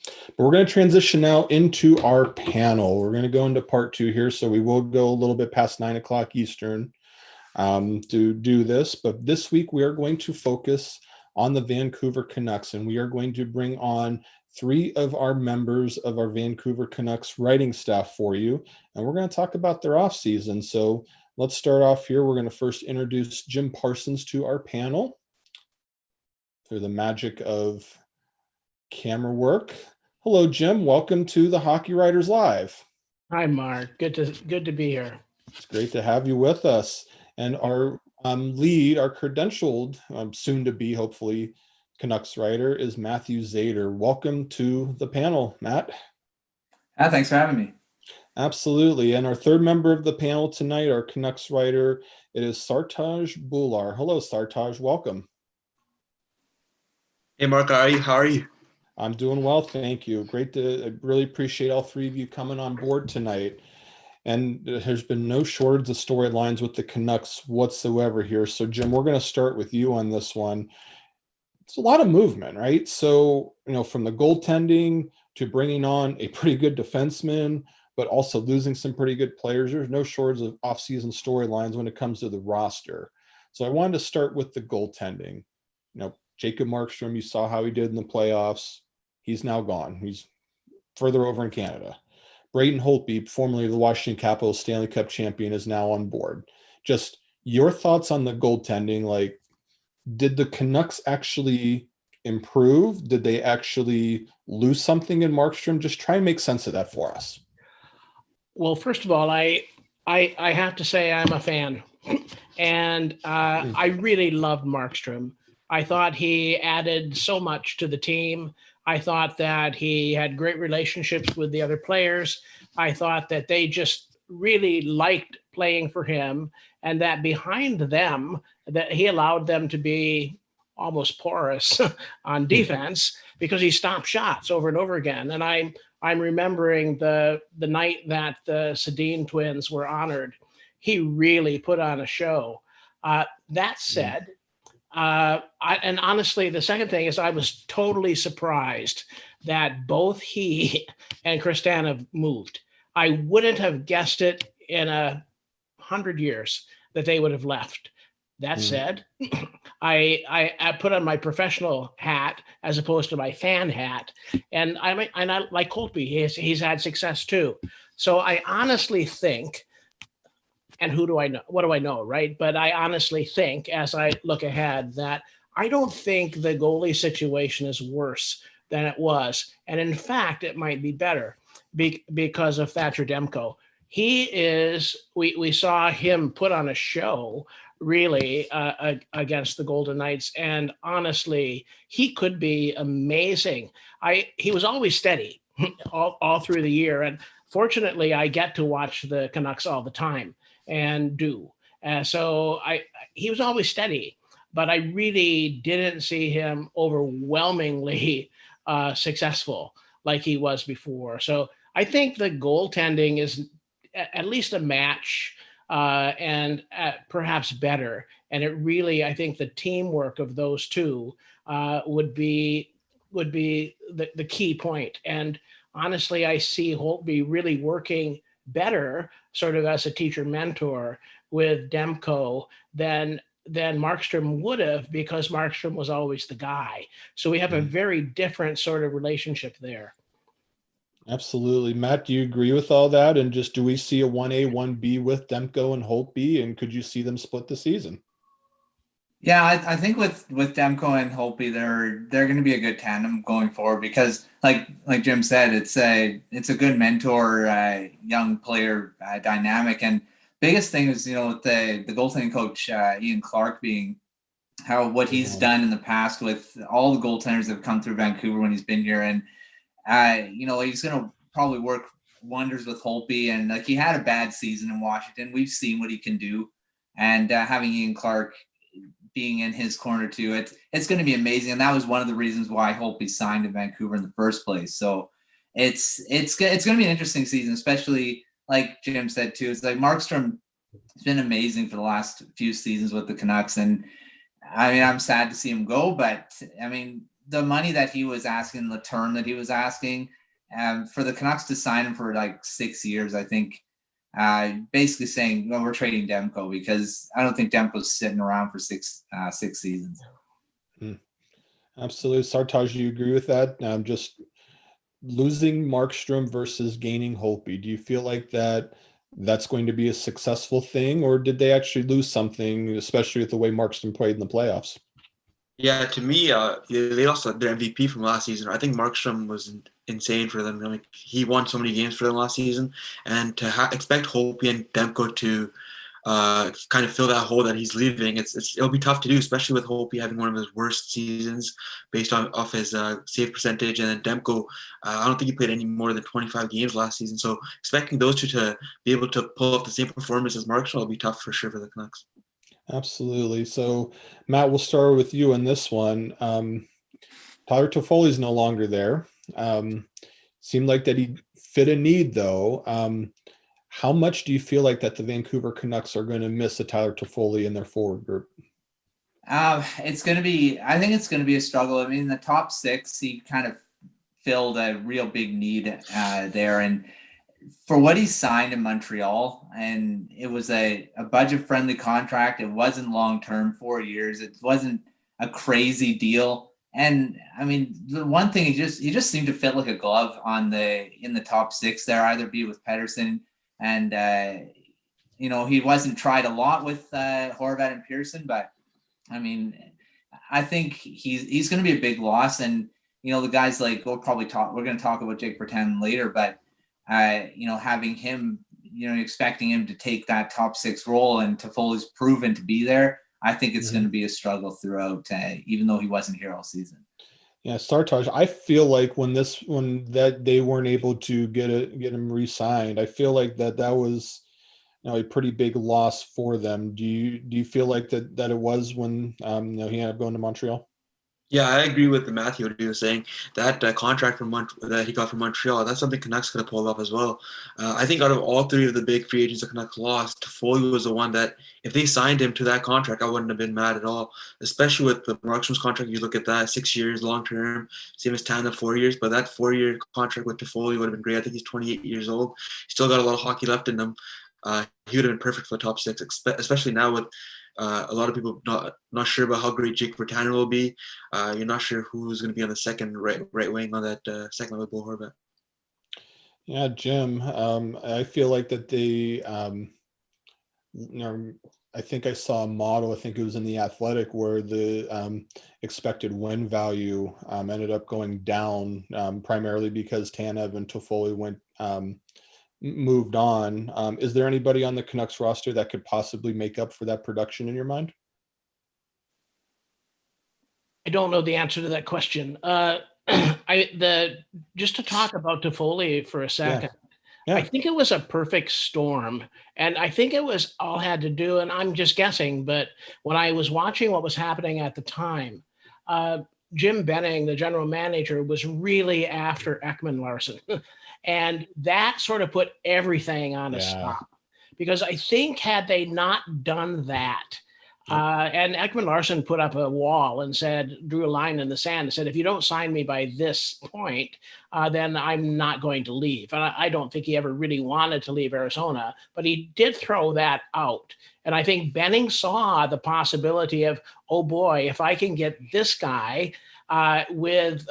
But we're going to transition now into our panel. We're going to go into part 2 here, so we will go a little bit past 9 o'clock Eastern to do this. But this week we are going to focus on the Vancouver Canucks, and we are going to bring on 3 of our members of our Vancouver Canucks writing staff for you, and we're going to talk about their offseason. So let's start off here. We're going to first introduce Jim Parsons to our panel through the magic of camera work. Hello, Jim. Welcome to the Hockey Writers Live. Hi, Mark. Good to be here. It's great to have you with us. And our lead, our credentialed, soon to be hopefully Canucks writer is Matthew Zator. Welcome to the panel, Matt. Thanks for having me. Absolutely. And our third member of the panel tonight, our Canucks writer, it is Sartaaj Bhullar. Hello, Sartaaj. Welcome. Hey, Mark. How are you? I'm doing well, thank you. I really appreciate all 3 of you coming on board tonight. And there's been no shortage of storylines with the Canucks whatsoever here. So, Jim, we're going to start with you on this one. It's a lot of movement, right? So, from the goaltending to bringing on a pretty good defenseman, but also losing some pretty good players. There's no shortage of offseason storylines when it comes to the roster. So I wanted to start with the goaltending. Jacob Markstrom, you saw how he did in the playoffs. He's now gone. He's further over in Canada. Braden Holtby, formerly the Washington Capitals Stanley Cup champion, is now on board. Just your thoughts on the goaltending. Like, did the Canucks actually improve? Did they actually lose something in Markstrom? Just try and make sense of that for us. Well, first of all, I have to say I'm a fan. And I really loved Markstrom. I thought he added so much to the team. I thought that he had great relationships with the other players. I thought that they just really liked playing for him, and that behind them, that he allowed them to be almost porous on defense because he stopped shots over and over again. And I'm remembering the night that the Sedin twins were honored. He really put on a show. That said, and honestly, the second thing is I was totally surprised that both he and Kristanov moved. I wouldn't have guessed it in 100 years that they would have left. That said, I put on my professional hat as opposed to my fan hat, and I like Holtby. He's had success too. So I honestly think. And who do I know? What do I know, right? But I honestly think, as I look ahead, that I don't think the goalie situation is worse than it was. And in fact, it might be better because of Thatcher Demko. We saw him put on a show, really, against the Golden Knights. And honestly, he could be amazing. He was always steady all through the year. And fortunately, I get to watch the Canucks all the time. And do. So he was always steady, but I really didn't see him overwhelmingly successful like he was before. So I think the goaltending is at least a match and perhaps better. And it really, I think the teamwork of those two would be the key point. And honestly, I see Holtby really working better sort of as a teacher mentor with Demko than Markstrom would have, because Markstrom was always the guy. So we have a very different sort of relationship there. Absolutely. Matt, do you agree with all that? And just, do we see a 1A, 1B with Demko and Holtby? And could you see them split the season? Yeah, I think with Demko and Holtby, they're going to be a good tandem going forward because, like Jim said, it's a good mentor, young player dynamic. And biggest thing is, with the goaltending coach Ian Clark being what he's done in the past with all the goaltenders that have come through Vancouver when he's been here, and he's going to probably work wonders with Holtby. And like, he had a bad season in Washington. We've seen what he can do, and having Ian Clark being in his corner too, it's going to be amazing. And that was one of the reasons why Holtby signed in Vancouver in the first place. So it's going to be an interesting season, especially like Jim said too. It's like Markstrom has been amazing for the last few seasons with the Canucks, and I mean, I'm sad to see him go, but I mean, the money that he was asking, the term that he was asking, for the Canucks to sign him for like 6 years, I think, basically saying, well, we're trading Demko, because I don't think Demko's sitting around for six seasons. Absolutely. Sartaaj, do you agree with that? Just losing Markstrom versus gaining Holtby. Do you feel like that's going to be a successful thing, or did they actually lose something, especially with the way Markstrom played in the playoffs? Yeah, to me, they lost their MVP from last season. I think Markstrom was insane for them. Like, he won so many games for them last season, and to expect Holtby and Demko to kind of fill that hole that he's leaving, it'll be tough to do, especially with Holtby having one of his worst seasons based off his save percentage, and then Demko, I don't think he played any more than 25 games last season. So expecting those two to be able to pull off the same performance as Markstrom will be tough for sure for the Canucks. Absolutely. So, Matt, we'll start with you in this one. Tyler Toffoli's no longer there. Seemed like that he fit a need, though. How much do you feel like that the Vancouver Canucks are going to miss a Tyler Toffoli in their forward group? I think it's going to be a struggle. I mean, the top six, he kind of filled a real big need there. And for what he signed in Montreal, and it was a budget-friendly contract. It wasn't long-term, 4 years. It wasn't a crazy deal. And I mean, the one thing, he just seemed to fit like a glove in the top six there, either be with Pettersson. And, he wasn't tried a lot with Horvat and Pearson, but I mean, I think he's going to be a big loss. And, the guys like, we're going to talk about Jake Virtanen later, but, having him, expecting him to take that top six role, and Toffoli's proven to be there, I think it's going to be a struggle throughout, even though he wasn't here all season. Yeah, Sartaaj, I feel like when they weren't able to get him re-signed, I feel like that was a pretty big loss for them. Do you feel like that it was when he ended up going to Montreal? Yeah, I agree with Matthew what he was saying. That contract that he got from Montreal, that's something Canucks could have pulled off as well. I think out of all three of the big free agents the Canucks lost, Toffoli was the one that, if they signed him to that contract, I wouldn't have been mad at all. Especially with the Markstrom's contract, you look at that, 6 years, long term, same as Tana, 4 years. But that 4-year contract with Toffoli would have been great. I think he's 28 years old. Still got a lot of hockey left in him. He would have been perfect for the top six, especially now with a lot of people not sure about how great Jake Virtanen will be. You're not sure who's going to be on the second right wing on that second with Bo Horvat. Yeah, Jim, I feel like that they, I think I saw a model, I think it was in The Athletic, where the expected win value ended up going down, primarily because Tanev and Toffoli moved on. Is there anybody on the Canucks roster that could possibly make up for that production in your mind? I don't know the answer to that question. Just to talk about Toffoli for a second, Yeah. I think it was a perfect storm, and I think it was all had to do, and I'm just guessing, but when I was watching what was happening at the time, Jim Benning, the general manager, was really after Ekman-Larsson. And that sort of put everything on a stop, because I think had they not done that, and Ekman-Larsson put up a wall and drew a line in the sand and said, if you don't sign me by this point, then I'm not going to leave. And I don't think he ever really wanted to leave Arizona, but he did throw that out. And I think Benning saw the possibility of, oh boy, if I can get this guy with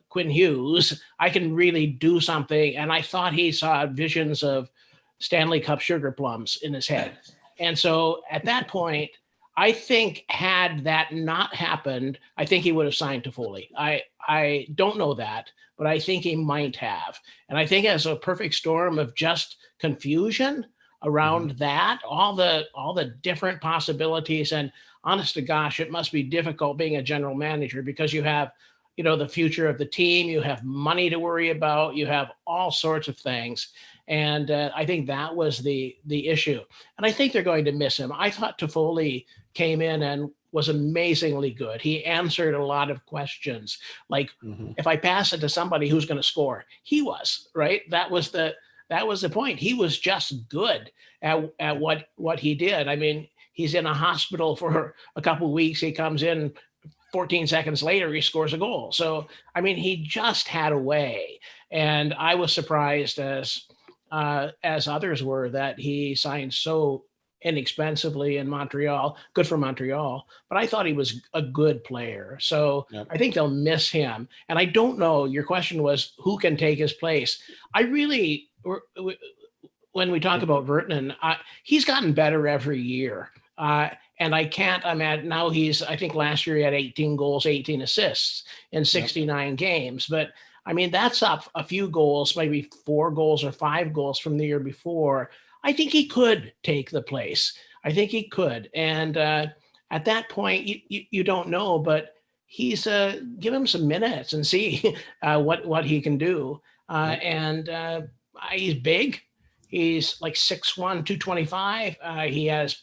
Quinn Hughes, I can really do something. And I thought he saw visions of Stanley Cup sugar plums in his head. And so at that point, I think had that not happened, I think he would have signed Toffoli. I don't know that, but I think he might have. And I think as a perfect storm of just confusion around that, all the different possibilities, and honest to gosh, it must be difficult being a general manager, because you have, the future of the team, you have money to worry about, you have all sorts of things. And I think that was the issue. And I think they're going to miss him. I thought Toffoli came in and was amazingly good. He answered a lot of questions. Like, if I pass it to somebody who's going to score, he was, right? That was the point. He was just good at what he did. I mean, he's in a hospital for a couple of weeks. He comes in 14 seconds later, he scores a goal. So, I mean, he just had a way. And I was surprised, as others were, that he signed so inexpensively in Montreal. Good for Montreal. But I thought he was a good player. So Yep. I think they'll miss him. And I don't know, your question was who can take his place. I really, when we talk about Virtanen, he's gotten better every year. And I can't imagine now I think last year he had 18 goals, 18 assists in 69 games. But I mean, that's up a few goals, maybe 4 goals or 5 goals from the year before. I think he could take the place. I think he could. And at that point, you don't know, but he's give him some minutes and see what he can do. And he's big. He's like 6'1", 225. He has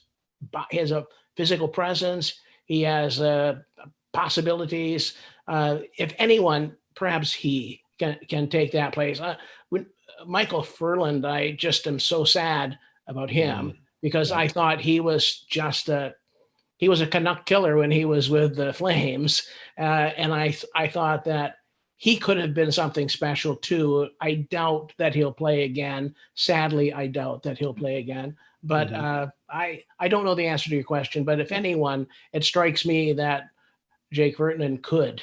a physical presence. He has possibilities. If anyone, perhaps he can take that place. When Michael Furland, I just am so sad about him because I thought he was just he was a Canuck killer when he was with the Flames, and I thought that he could have been something special too. I doubt that he'll play again. Sadly, I doubt that he'll play again. But I don't know the answer to your question. But if anyone, it strikes me that Jake Virtanen could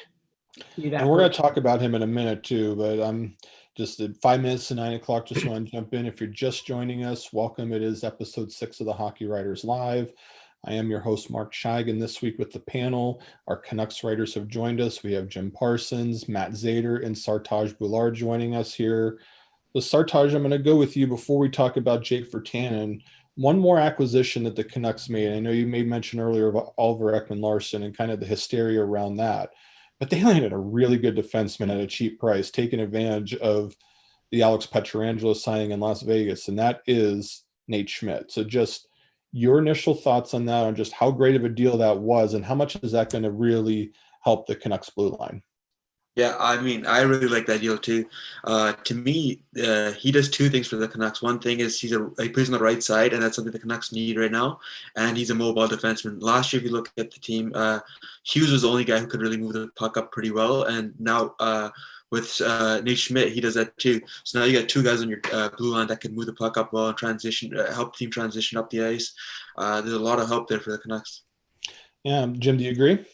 be that. And we're going to talk about him in a minute too. But I'm just at 5 minutes to 9 o'clock. Just want to jump in. If you're just joining us, welcome. It is episode 6 of the Hockey Writers Live. I am your host, Mark Scheig, and this week with the panel, our Canucks writers have joined us. We have Jim Parsons, Matt Zator, and Sartaaj Bhullar joining us here. So Sartaaj, I'm going to go with you before we talk about Jake Virtanen. One more acquisition that the Canucks made. I know you made mention earlier about Oliver Ekman-Larsson and kind of the hysteria around that, but they landed a really good defenseman at a cheap price, taking advantage of the Alex Pietrangelo signing in Las Vegas, and that is Nate Schmidt. So just your initial thoughts on that, on just how great of a deal that was, and how much is that going to really help the Canucks blue line? Yeah, I mean, I really like that deal too. To me, he does 2 things for the Canucks. One thing is he plays on the right side, and that's something the Canucks need right now. And he's a mobile defenseman. Last year, if you look at the team, Hughes was the only guy who could really move the puck up pretty well. And now with Nate Schmidt, he does that too. So now you got 2 guys on your blue line that can move the puck up well and transition, help the team transition up the ice. There's a lot of help there for the Canucks. Yeah, Jim, do you agree?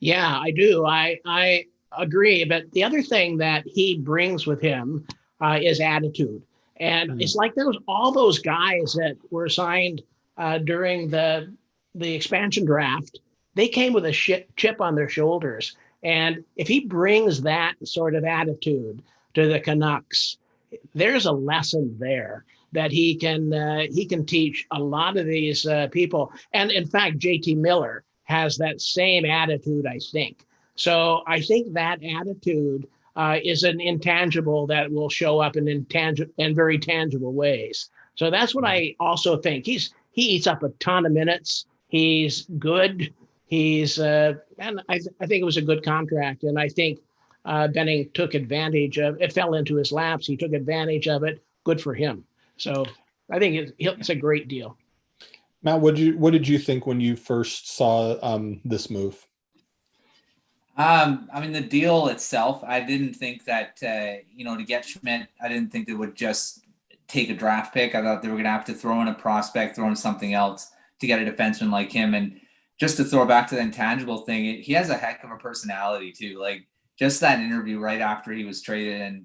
Yeah, I do. I agree. But the other thing that he brings with him is attitude. And it's like all those guys that were signed during the expansion draft, they came with a chip on their shoulders. And if he brings that sort of attitude to the Canucks, there's a lesson there that he can teach a lot of these people. And in fact, JT Miller has that same attitude, I think. So I think that attitude is an intangible that will show up in very tangible ways. So that's what I also think. He eats up a ton of minutes. He's good. And I think it was a good contract. And I think Benning took advantage of it. Fell into his laps. He took advantage of it. Good for him. So I think it's a great deal. Matt, what did you think when you first saw this move? I mean, the deal itself, I didn't think that, to get Schmidt, I didn't think they would just take a draft pick. I thought they were going to have to throw in a prospect, throw in something else to get a defenseman like him. And just to throw back to the intangible thing, he has a heck of a personality too. Like just that interview right after he was traded. And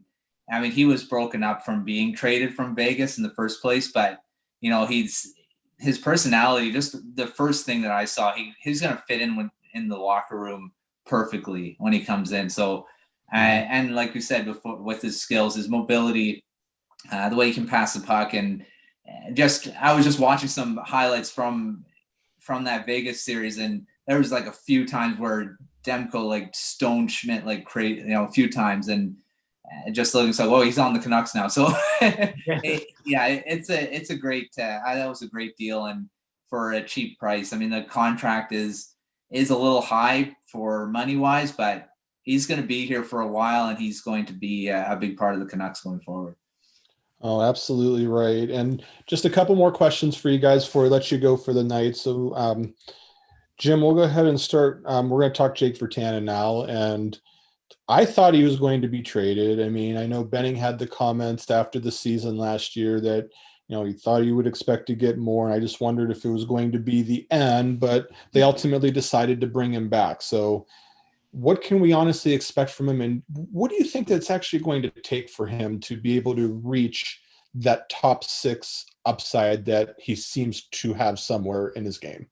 I mean, he was broken up from being traded from Vegas in the first place, but his personality, just the first thing that I saw, he's going to fit in the locker room perfectly when he comes in. So, and like we said before, with his skills, his mobility, the way he can pass the puck, and I was just watching some highlights from that Vegas series, and there was like a few times where Demko like stoned Schmidt like crazy, a few times, and just looking so, he's on the Canucks now. So it's a great, that was a great deal, and for a cheap price. I mean, the contract is a little high for money wise, but he's going to be here for a while, and he's going to be a big part of the Canucks going forward. Oh, absolutely right. And just a couple more questions for you guys before I let you go for the night. So, Jim, we'll go ahead and start. We're going to talk Jake Virtanen now, and I thought he was going to be traded. I mean, I know Benning had the comments after the season last year that, he thought he would expect to get more. And I just wondered if it was going to be the end, but they ultimately decided to bring him back. So what can we honestly expect from him? And what do you think that's actually going to take for him to be able to reach that top 6 upside that he seems to have somewhere in his game?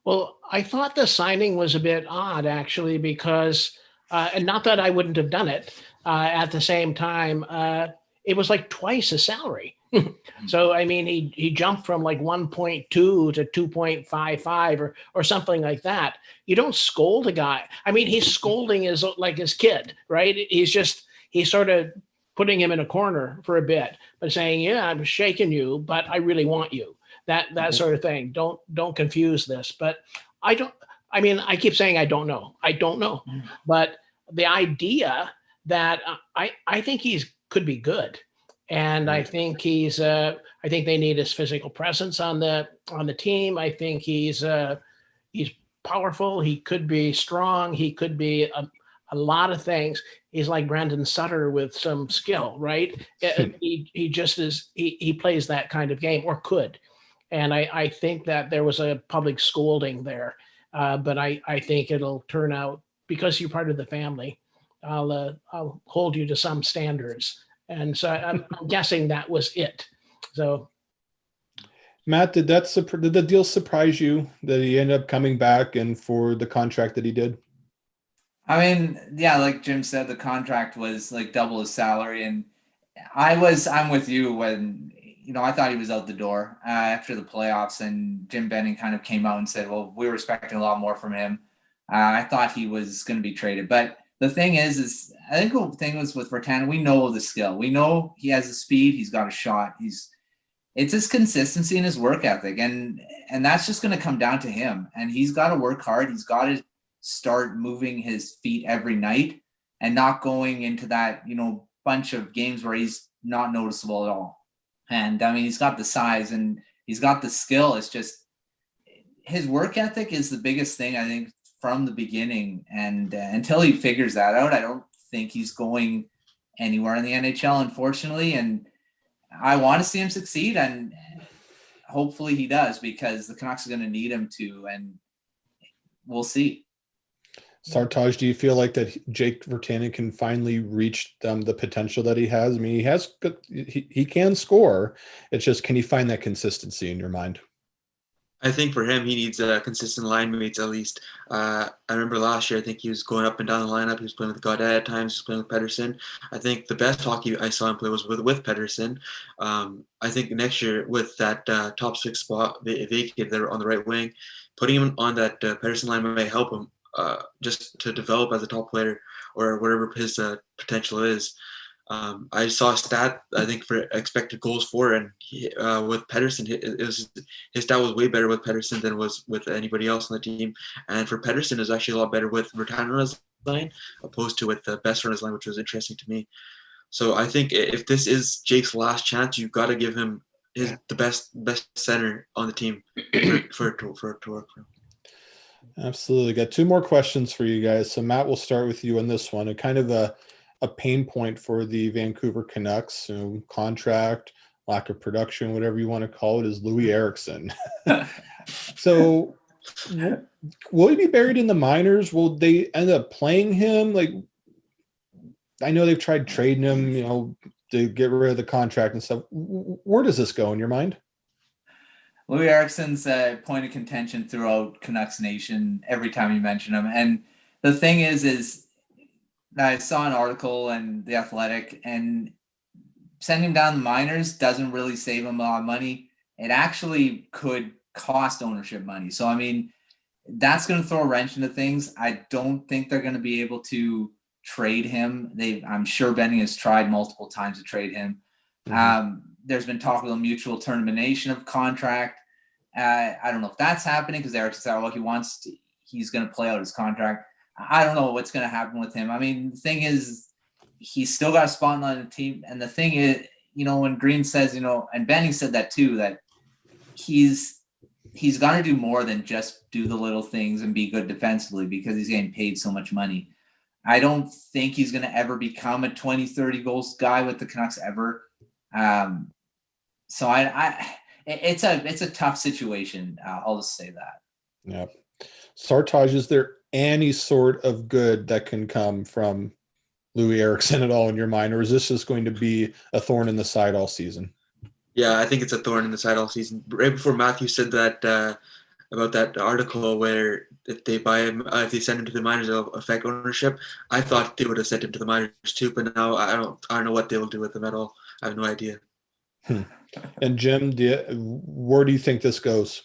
Well, I thought the signing was a bit odd, actually, because, and not that I wouldn't have done it, at the same time, it was like twice his salary. So, I mean, he jumped from like 1.2 to 2.55 or something like that. You don't scold a guy. I mean, he's scolding his kid, right? He's sort of putting him in a corner for a bit, but saying, yeah, I'm shaking you, but I really want you. That sort of thing. Don't confuse this. But I keep saying I don't know. But the idea that I think could be good. And I think I think they need his physical presence on the team. I think he's powerful. He could be strong. He could be a lot of things. He's like Brandon Sutter with some skill, right? He just is. He plays that kind of game, or could. And I think that there was a public scolding there, but I think it'll turn out, because you're part of the family, I'll hold you to some standards. And so I'm guessing that was it. So, Matt, did the deal surprise you that he ended up coming back and for the contract that he did? I mean, yeah, like Jim said, the contract was like double his salary, and I'm with you when, I thought he was out the door after the playoffs, and Jim Benning kind of came out and said, well, we were expecting a lot more from him. I thought he was going to be traded. But the thing is I think the thing was with Virtanen, we know the skill. We know he has the speed. He's got a shot. It's his consistency and his work ethic. And that's just going to come down to him. And he's got to work hard. He's got to start moving his feet every night and not going into that, bunch of games where he's not noticeable at all. And I mean, he's got the size and he's got the skill. It's just his work ethic is the biggest thing, I think, from the beginning. And until he figures that out, I don't think he's going anywhere in the NHL, unfortunately. And I want to see him succeed, and hopefully he does, because the Canucks are going to need him to, and we'll see. Sartaaj, do you feel like that Jake Virtanen can finally reach the potential that he has? I mean, he can score. It's just, can he find that consistency in your mind? I think for him, he needs consistent line mates at least. I remember last year, I think he was going up and down the lineup. He was playing with Gaudette at times. He was playing with Pettersson. I think the best hockey I saw him play was with Pettersson. I think next year, with that top 6 spot vacated there on the right wing, putting him on that Pettersson line may help him just to develop as a top player, or whatever his potential is. I saw a stat, I think, for expected goals for, and with Pettersson, his stat was way better with Pettersson than was with anybody else on the team. And for Pettersson, it was actually a lot better with Virtanen on his line, opposed to with the best on his line, which was interesting to me. So I think if this is Jake's last chance, you've got to give him the best center on the team for it to work for him. Absolutely. Got 2 more questions for you guys. So Matt, we'll start with you on this one. A kind of a pain point for the Vancouver Canucks, contract, lack of production, whatever you want to call it, is Louis Eriksson. So will he be buried in the minors? Will they end up playing him? Like, I know they've tried trading him, to get rid of the contract and stuff. Where does this go in your mind? Louis Eriksson's a point of contention throughout Canucks Nation every time you mention him. And the thing is I saw an article in The Athletic, and sending him down the minors doesn't really save him a lot of money. It actually could cost ownership money. So, I mean, that's going to throw a wrench into things. I don't think they're going to be able to trade him. I'm sure Benning has tried multiple times to trade him. Mm-hmm. There's been talk of a mutual termination of contract. I don't know if that's happening, because Eriksson said, he's going to play out his contract. I don't know what's going to happen with him. I mean, the thing is, he's still got a spot on the team. And the thing is, when Green says, and Benning said that too, that he's he's got to do more than just do the little things and be good defensively because he's getting paid so much money. I don't think he's going to ever become a 20, 30 goals guy with the Canucks ever. So it's a tough situation. I'll just say that. Yeah. Sartaaj, is there any sort of good that can come from Louis Eriksson at all in your mind, or is this just going to be a thorn in the side all season? Yeah, I think it's a thorn in the side all season. Right before Matthew said that about that article where if they buy him, if they send him to the minors, it'll affect ownership. I thought they would have sent him to the minors too, but now I don't know what they will do with him at all. I have no idea. And Jim, where do you think this goes?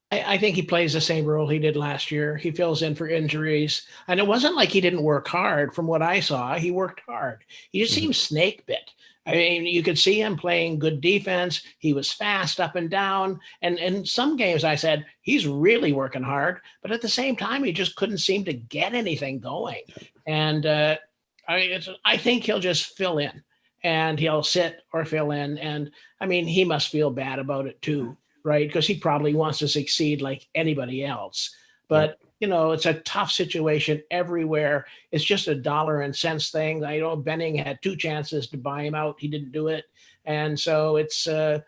I think he plays the same role he did last year. He fills in for injuries. And it wasn't like he didn't work hard. From what I saw, he worked hard. He just seemed snake bit. I mean, you could see him playing good defense. He was fast up and down. And in some games, I said, he's really working hard. But at the same time, he just couldn't seem to get anything going. And I think he'll just fill in. And he'll sit or fill in. And, I mean, he must feel bad about it, too. Right? Because he probably wants to succeed like anybody else. But, it's a tough situation everywhere. It's just a dollar and cents thing. I know Benning had 2 chances to buy him out. He didn't do it. And so it's, as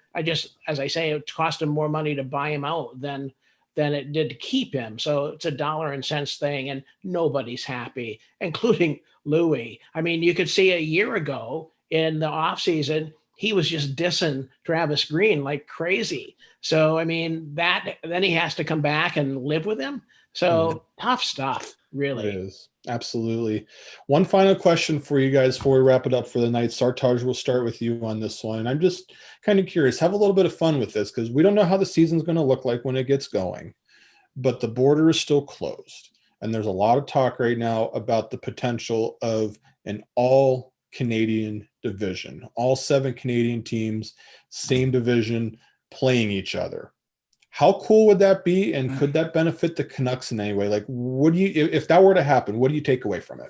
I say, it cost him more money to buy him out than it did to keep him. So it's a dollar and cents thing, and nobody's happy, including Louis. I mean, you could see a year ago in the offseason, he was just dissing Travis Green like crazy. So, I mean, then he has to come back and live with him. So tough stuff, really. It is. Absolutely. One final question for you guys before we wrap it up for the night. Sartaaj, we'll start with you on this one. I'm just kind of curious. Have a little bit of fun with this because we don't know how the season's going to look like when it gets going. But the border is still closed. And there's a lot of talk right now about the potential of an all Canadian division, all 7 Canadian teams, same division, playing each other. How cool would that be? And could that benefit the Canucks in any way? Like, if that were to happen, what do you take away from it?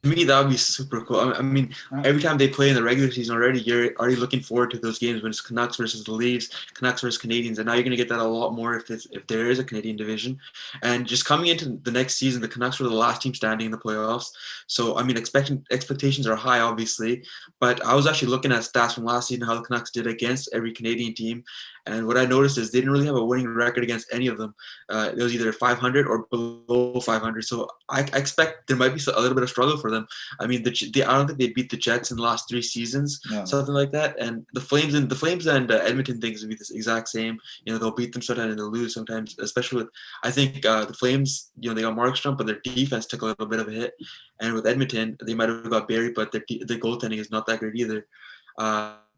To me, that would be super cool. I mean, every time they play in the regular season already, you're already looking forward to those games when it's Canucks versus the Leafs, Canucks versus Canadians, and now you're going to get that a lot more if there is a Canadian division. And just coming into the next season, the Canucks were the last team standing in the playoffs. So, I mean, expectations are high, obviously, but I was actually looking at stats from last season, how the Canucks did against every Canadian team. And what I noticed is they didn't really have a winning record against any of them. It was either 500 or below 500. So I expect there might be a little bit of struggle for them. I mean, I don't think they beat the Jets in the last 3 seasons, something like that. And the Flames and Edmonton things will be the exact same. They'll beat them sometimes and they'll lose sometimes. Especially with, I think the Flames, they got Mark Scheig, but their defense took a little bit of a hit. And with Edmonton, they might have got buried, but their goaltending is not that great either.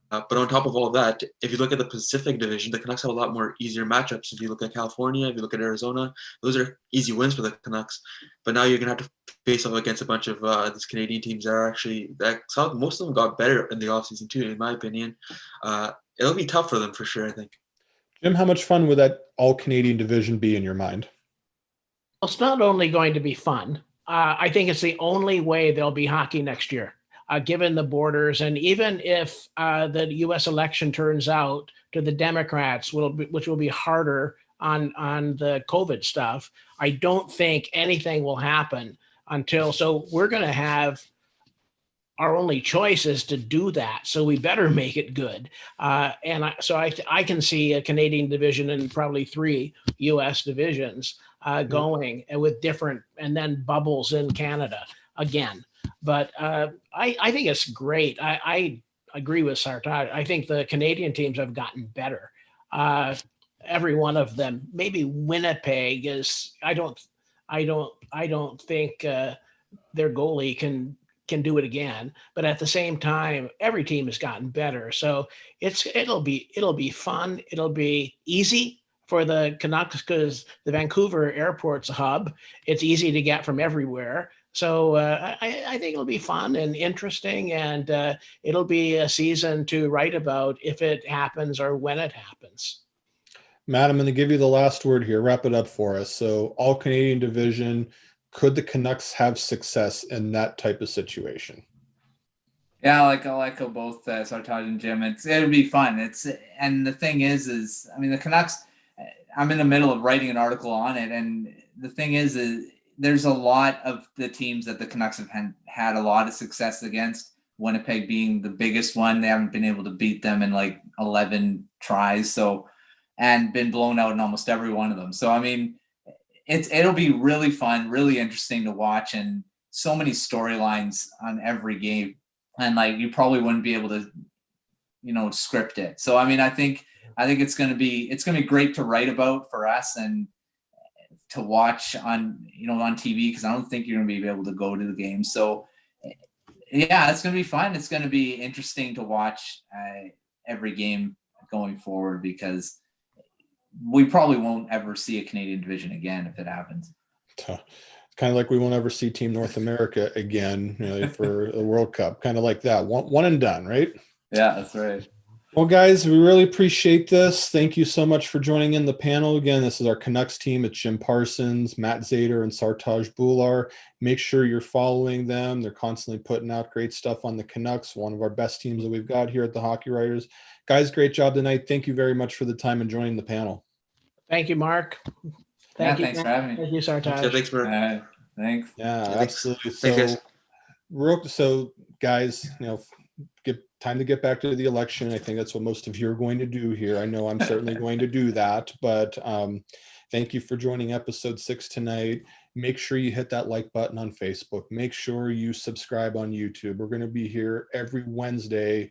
But on top of all of that, if you look at the Pacific Division, the Canucks have a lot more easier matchups. If you look at California, if you look at Arizona, those are easy wins for the Canucks. But now you're going to have to face off against a bunch of these Canadian teams most of them got better in the offseason too, in my opinion. It'll be tough for them for sure, I think. Jim, how much fun would that all-Canadian division be in your mind? Well, it's not only going to be fun. I think it's the only way there'll be hockey next year. Given the borders, and even if the U.S. election turns out to the Democrats, which will be harder on the COVID stuff, I don't think anything will happen until. So we're going to have our only choice is to do that. So we better make it good. So I can see a Canadian division and probably 3 U.S. divisions going with different, and then bubbles in Canada again. But I think it's great. I agree with Sartaaj. I think the Canadian teams have gotten better. Every one of them. Maybe Winnipeg is. I don't think their goalie can do it again. But at the same time, every team has gotten better. So it'll be fun. It'll be easy for the Canucks because the Vancouver airport's a hub. It's easy to get from everywhere. So I think it'll be fun and interesting, and it'll be a season to write about if it happens or when it happens. Matt, I'm going to give you the last word here. Wrap it up for us. So all Canadian division, could the Canucks have success in that type of situation? Yeah, I like both Sartaaj and Jim. It'll be fun. And the thing is, I mean, the Canucks, I'm in the middle of writing an article on it, and the thing is there's a lot of the teams that the Canucks have had a lot of success against. Winnipeg being the biggest one. They haven't been able to beat them in like 11 tries, so, and been blown out in almost every one of them. So I mean, it'll be really fun, really interesting to watch, and so many storylines on every game, and like you probably wouldn't be able to, script it. So I mean, I think it's going to be great to write about for us and to watch on TV, because I don't think you're going to be able to go to the game. So yeah, it's going to be fun. It's going to be interesting to watch every game going forward, because we probably won't ever see a Canadian division again if it happens. It's kind of like we won't ever see Team North America again for the World Cup. Kind of like that. One and done, right? Yeah, that's right. Well, guys, we really appreciate this. Thank you so much for joining in the panel. Again, this is our Canucks team. It's Jim Parsons, Matt Zator, and Sartaaj Bhullar. Make sure you're following them. They're constantly putting out great stuff on the Canucks, one of our best teams that we've got here at the Hockey Writers. Guys, great job tonight. Thank you very much for the time and joining the panel. Thank you, Mark. Thanks for having me. Thank you, Sartaaj. Yeah, thanks, Mark. Thanks. Yeah, Thanks. absolutely. Thanks, So guys, time to get back to the election. I think that's what most of you are going to do here. I know I'm certainly going to do that, but thank you for joining episode 6 tonight. Make sure you hit that like button on Facebook. Make sure you subscribe on YouTube. We're going to be here every Wednesday.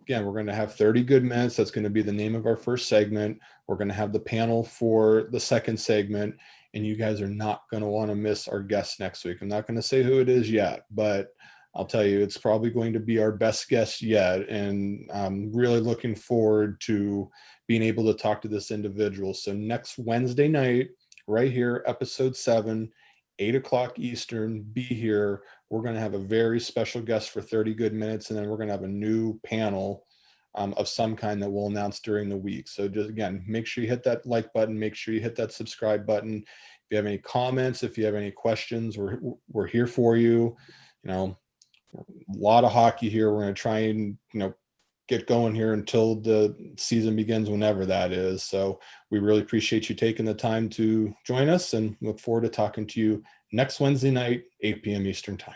Again, we're going to have 30 good minutes. That's going to be the name of our first segment. We're going to have the panel for the second segment, and you guys are not going to want to miss our guest next week. I'm not going to say who it is yet, but I'll tell you, it's probably going to be our best guest yet. And I'm really looking forward to being able to talk to this individual. So next Wednesday night, right here, episode 7, 8:00 Eastern, be here. We're going to have a very special guest for 30 good minutes. And then we're going to have a new panel of some kind that we'll announce during the week. So just, again, make sure you hit that like button. Make sure you hit that subscribe button. If you have any comments, if you have any questions, we're here for you. A lot of hockey here. We're going to try and, get going here until the season begins, whenever that is. So we really appreciate you taking the time to join us, and look forward to talking to you next Wednesday night, 8 p.m. Eastern time.